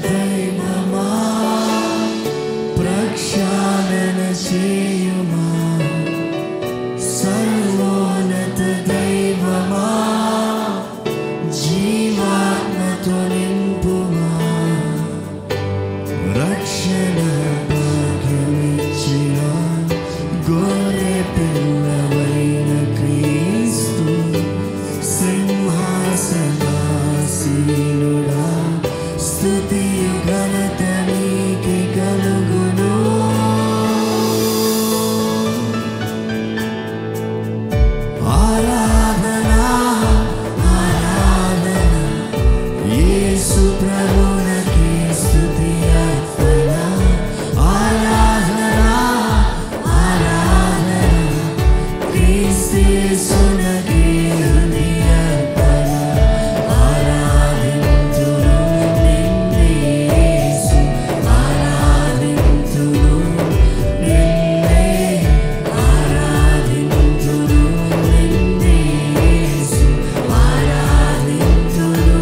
దైవమా ప్రక్షాళన చేయుమా, సర్వోన్నత దైవమా జీవాత్మతో నింపుమా, రక్షణ భాగ్యమిచ్చిన గొర్రె పిల్లవైన క్రీస్తు సింహాసనాసీనుడా, స్తుతి ఘనత నీకే కలుగును. ఆరాధనా ఆరాధన యేసు ప్రభువునకే స్తుతి అర్పణ. ఆరాధనా ఆరాధన క్రీస్తు యేసునకే హృదయ అర్పణ. ఆరాధింతును నిన్నే యేసు, ఆరాధింతును నిన్నే, ఆరాధింతును నిన్నే యేసు, ఆరాధింతును.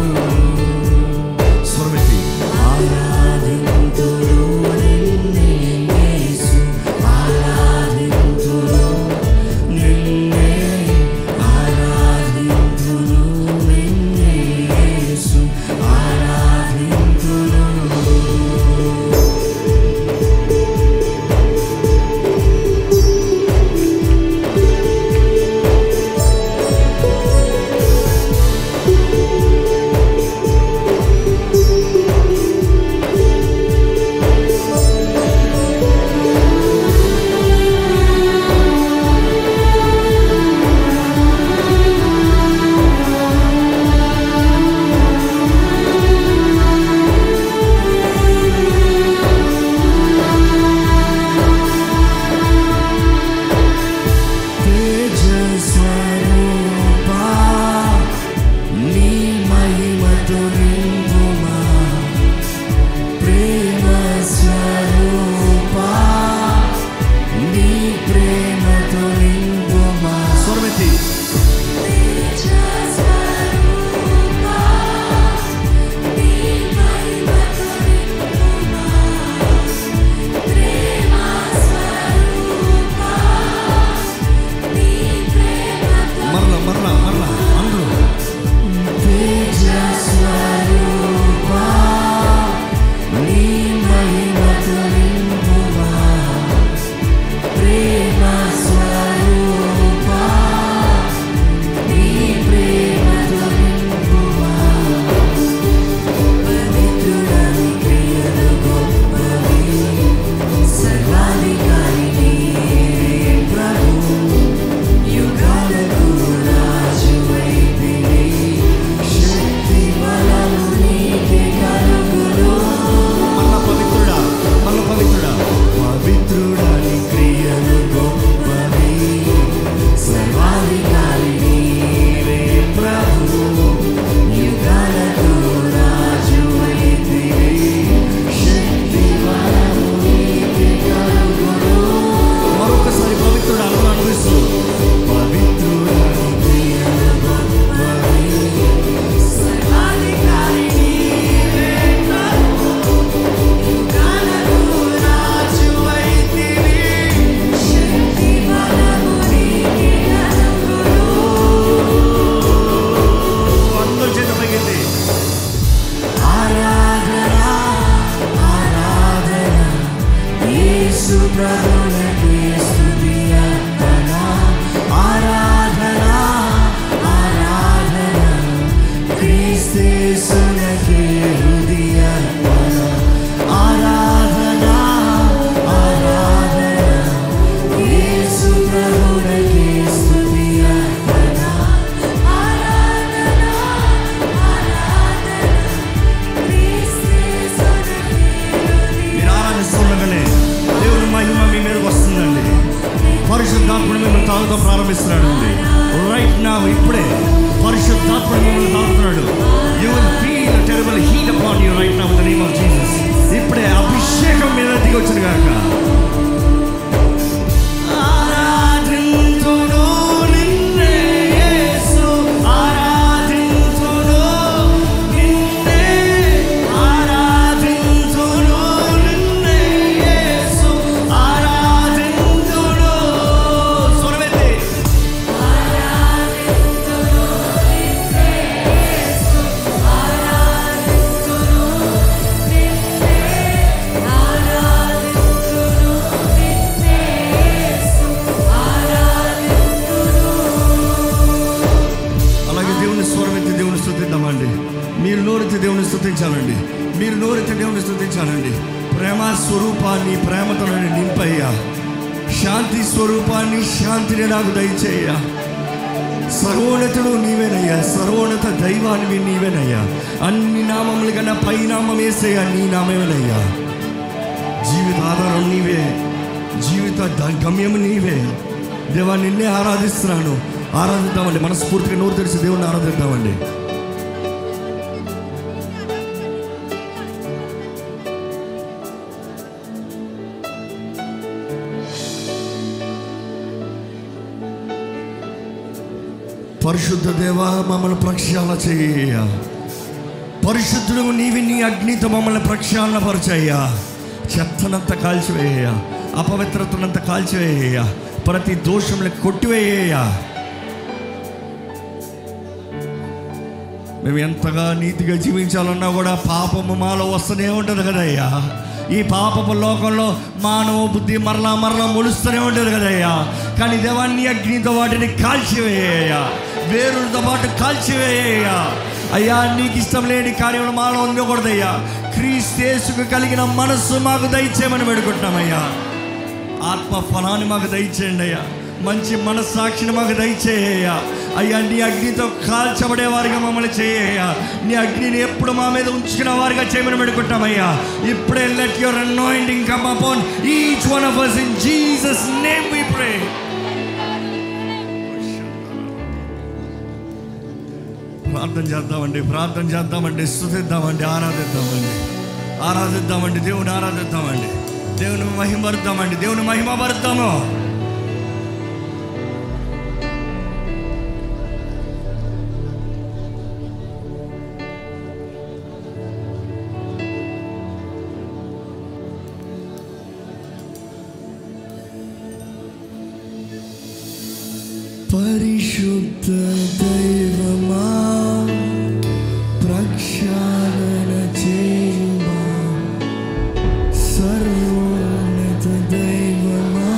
స్వరమెత్తి ఆరాధింతును నిన్నే యేసు, ఆరాధింతును నిన్నే, ఆరాధింతును నిన్నే యేసు, ఆరాధింతును. తేజస్వరూపా నీ మహిమతో నింపుమా, ప్రేమ స్వరూపా నీ ప్రేమతో నింపుమా. స్వరమెత్తి మరలా మరలా మరలా అందరూ. తేజస్వరూపా నీ మహిమతో నింపుమా, ప్రేమ స్వరూపా నీ ప్రేమతో నింపుమా. పవిత్రుడని క్రియలు గొప్పవి, సర్వాధికారి నీవే ప్రభు, యుగాలకు రాజువైతివి, శక్తి బలము నీకే కలుగును. మల్ల పవిత్రుడా, మల్ల పవిత్రుడా. పవిత్రుడని క్రియలు గొప్పవి, సర్వాధికారి నీవే ప్రభు, యుగాలకు రాజువైతివి, శక్తి బలము నీకే కలుగును. మరొకసారి పవిత్రుడు అందరూ అనిపిస్తూ. పవిత్రుడని క్రియలు గొప్పవి, సర్వాధికారి నీవే ప్రభు, యుగాలకు రాజువైతివి, శక్తి బలము నీకే కలుగును. అందరూ చేతులు పైకెత్తి. ఆరాధన ఆరాధన యేసు ప్రభువునకే స్తుతి అర్పణ. ఆరాధన ఆరాధన క్రీస్తు యేసునకే హృదయ అర్పణ. ఆరాధన ఆరాధన యేసు ప్రభువునకే స్తుతి అర్పణ. ఆరాధన ఆరాధన క్రీస్తు యేసునకే హృదయ. మీరు ఆరాధిస్తుండగానే దేవుని మహిమ మీ మీదకి వస్తుందండి. పరిశుద్ధాత్ముడు మిమ్మల్ని తాగుతూ ప్రారంభిస్తున్నాడు అండి. రైట్ నౌ ఇప్పుడే పరిశుద్ధాత్ముడు మిమ్మల్ని తాగుతున్నాడు. You will feel a terrible heat upon you right now in the name of Jesus. ఇప్పుడే అభిషేకం మీద దిగి వచ్చిన గాక. ఆరాధింతును నిన్నే యేసు, ఆరాధింతును నిన్నే, ఆరాధింతును స్తుతించాలండి. మీరు నోరెత్తి దేవుని స్తుతించాలండి. ప్రేమ స్వరూపాన్ని ప్రేమతో నింపయ్యా. శాంతి స్వరూపాన్ని శాంతిని నాకు దయచేయ్యా. సర్వోన్నతుడు నీవేనయ్యా, సర్వోన్నత దైవాన్ని నీవేనయ్యా. అన్ని నామముల కన్నా పై నామం యేసయ్యా, నీ నామేనయ్యా. జీవిత ఆధారం నీవే, జీవిత గమ్యం నీవే. దేవా నిన్నే ఆరాధిస్తున్నాను. ఆరాధిద్దామండి, మనస్ఫూర్తిగా నోరు తెరిచి దేవుణ్ణి ఆరాధిద్దామండి. పరిశుద్ధ దేవా, మమ్మల్ని ప్రక్షాళన చేయ. పరిశుద్ధుడు నీవి, నీ అగ్నితో మమ్మల్ని ప్రక్షాళన పరిచయ్యా. చెత్తనంతా కాల్చివేయ, అపవిత్రతనంతా కాల్చివేయ, ప్రతి దోషంలో కొట్టివేయ. మేము ఎంతగా నీతిగా జీవించాలన్నా కూడా పాపము మాలో వస్తూనే ఉంటుంది కదయ్యా. ఈ పాపపు లోకంలో మానవ బుద్ధి మరలా మొలుస్తూనే ఉంటుంది కదయ్యా. కానీ దేవాన్ని అగ్నితో వాటిని కాల్చివేయ, వేరులతో పాటు కాల్చివేయ. అయ్యా, నీకు ఇష్టం లేని కార్యములు మాలో ఉండకూడదయ్యా. క్రీస్తు యేసుకు కలిగిన మనస్సు మాకు దయచేయమని పెడుకుంటున్నామయ్యా. ఆత్మ ఫలాన్ని మాకు దయచేయండి అయ్యా. మంచి మనస్సాక్షిని మాకు దయచేయ. అయ్యా, నీ అగ్నితో కాల్చబడే వారిగా మమ్మల్ని చేయ. నీ అగ్నిని ఎప్పుడు మా మీద ఉంచుకున్న వారిగా చేయమని పెడుకుంటామయ్యా. ఇప్పుడే let your anointing come upon each one of us in Jesus name we pray. ప్రార్థన చేద్దామండి, స్తుతిద్దామండి, ఆరాధిద్దామండి, దేవుని ఆరాధిద్దామండి, దేవుని మహిమపరుద్దామండి, దేవుని మహిమపరుద్దాము. పరిశుద్ధ దైవమా, ప్రక్షాళన చేయుమా. సర్వోన్నత దైవమా,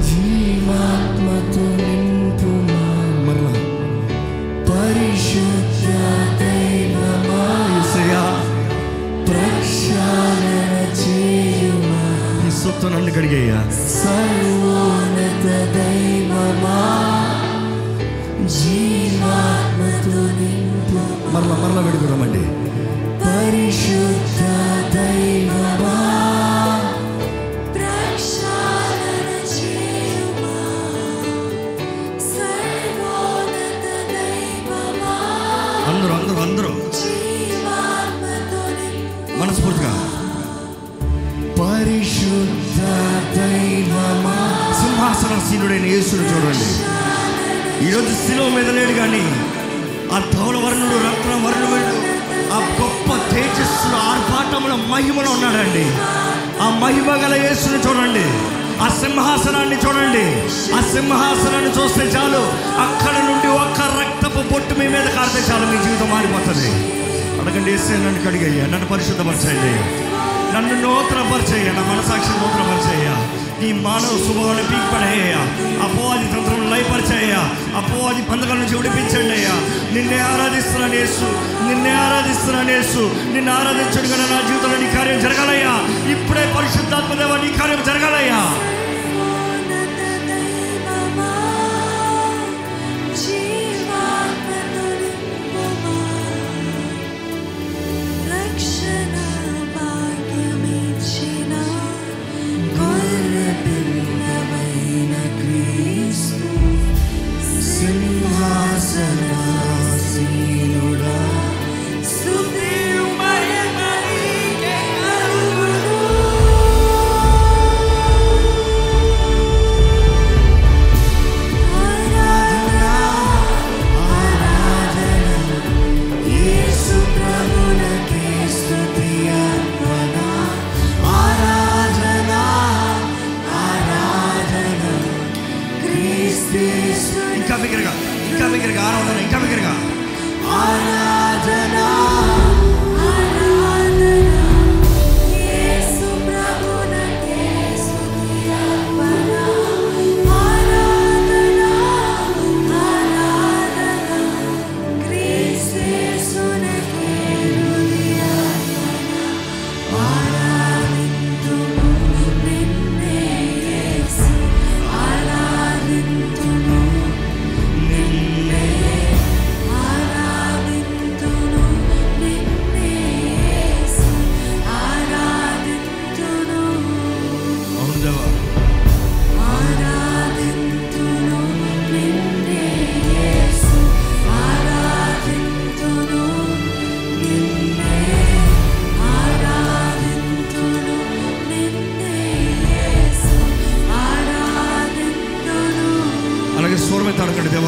జీవాత్మతో నింపుమా. మరలా పరిశుద్ధ దైవమా, యేసయ్యా, ప్రక్షాళన చేయుమా. నీ సొత్తు నన్ను కడిగేయ్యా. సర్వోన్నత దైవమా, జీవాత్మతో నింపు. మరలా పెడుకున్నామండి. పరిశుద్ధ దైవమా, ప్రక్షాళన చేయుమా. సర్వోన్నత దైవమా, అందరూ జీవాత్మతో నింపు. మనస్ఫూర్తిగా పరిశుద్ధ దైవమా. సింహాసనాసీనుడైన యేసును చూడండి. ఈరోజు శిలువ మీద లేడు, కానీ ఆ ధవల వర్ణుడు, రత్న వర్ణుడు, ఆ గొప్ప తేజస్సులో ఆర్భాటముల మహిమలో ఉన్నాడండి. ఆ మహిమ గల యేసును చూడండి. ఆ సింహాసనాన్ని చూడండి. ఆ సింహాసనాన్ని చూస్తే చాలు, అక్కడ నుండి ఒక్క రక్తపు బొట్టు మీ మీద కారితే చాలు, మీ జీవితం మారిపోతుంది. అడగండి, యేసయ్య నన్ను కడిగయ్యా, నన్ను పరిశుద్ధపరిచేయ్యా, నన్ను నూతనపరిచేయ్యా, నా మనసాక్షి నూతనపరిచేయ్యా. నీ మానవ స్వభావాన్ని పీక్పడేయ్యా. అపవాది తంత్రం లయపరిచేయ్యా. అపవాది బంధకాల నుంచి విడిపించండి అయ్యా. నిన్నే ఆరాధిస్తున్నాను యేసు, నిన్నే ఆరాధిస్తున్నాను యేసు. నిన్ను ఆరాధించడు కన్నా నా జీవితంలో నీ కార్యం జరగాలయ్యా. ఇప్పుడే పరిశుద్ధాత్మ దేవా, నీ కార్యం జరగాలయ్యా. ఇంకా బిగ్గరగా ఆరాధన, ఇంకా బిగ్గరగా ఆరాధన.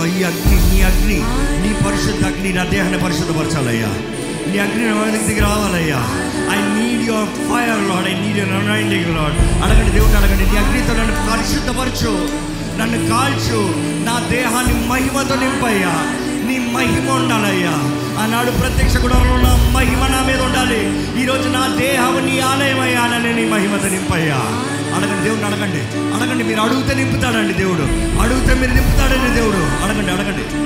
ఈ అగ్ని, నీ అగ్ని, నీ పరిశుద్ధ అగ్ని నా దేహాన్ని పరిశుద్ధపరచాలయ్యా. నీ అగ్ని నా దగ్గరికి రావాలయ్యా. I need your fire Lord, I need your anointing Lord. అడగండి, దేవుడు అడగండి, నీ అగ్నితో నన్ను పరిశుద్ధపరచు, నన్ను కాల్చు, నా దేహాన్ని మహిమతో నింపయ్యా. నీ మహిమ ఉండాలయ్యా. ఆనాడు ప్రత్యక్ష గుణంలో ఉన్న మహిమ నా మీద ఉండాలి. ఈరోజు నా దేహం నీ ఆలయం అయ్యా, నన్ను నీ మహిమతో నింపయ్యా. అడగండి, దేవుడు అడగండి, అడగండి. మీరు అడిగితే నింపుతాడండి దేవుడు, అడిగితే మీరు నింపుతాడండి దేవుడు. అడగండి, అడగండి.